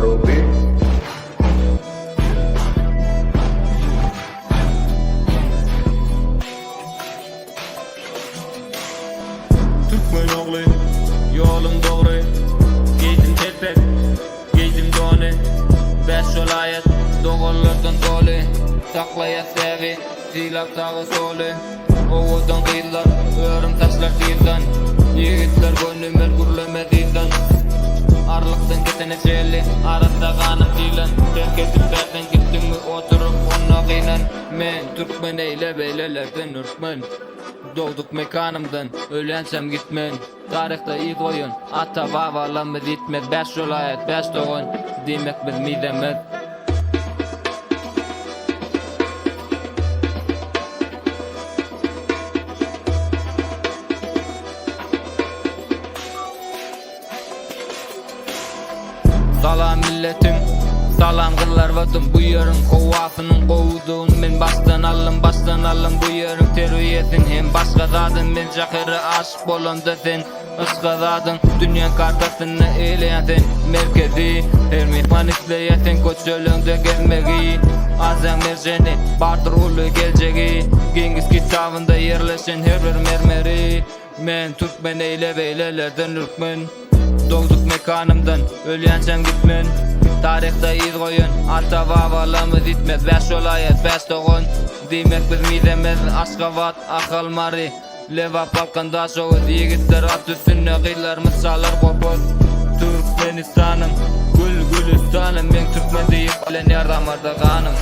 Marubi. Türkmen oğlu, yolum doğru. Giydim tepek, giydim donu. Beş vilayet, doğullardan dolu. Saklaya sevi, zilap tağı solu. Oğuzdan kıyılar, örüm taşlar dilden. Yiğitler gönlümel gürleme dilden. Arlıktan gitene çeli, arada kanım dilen. Terk edip derden gittim mi oturup onunla kıynan. Men Türkmen eyle beylelerden Türkmen. Doğduk mekanımdan, ölensem gitmen. Tarihte ilk oyun, ata babalarımız gitmez. Beş vilayet, beş doğun, demek biz midemiz. Salam milletim, salam kıllar vadım. Bu yerin kovasının kovduğun. Men baştan alın bu yerin terbiyetin. Hem başka zadın men cahiri aşk bolanda sen. Iskazadın dünya kartasını eyleyen sen. Merkezi her mehman isleye sen. Koçölüngde gezmegi Azam merjeni bardır ulu gelcegi. Gengiz kitabında yerleşen her bir mermeri. Men Türkmen eyle beylelerden Türkmen. Doğduk mekanımdan, ölensem gitmen. Tarihte iz koyun, ata babalarımız gitmez. Beş vilayet, beş doğun, demek biz midemiz. Aşkabat, Akalmari, Leva Balkan'da soğuz. Yiğitler at üstüne kıyılarımız sağlar kopuz. Türkmenistan'ım, gül gülistan'ım. Ben Türkmen deyip alen yardamarda kanım.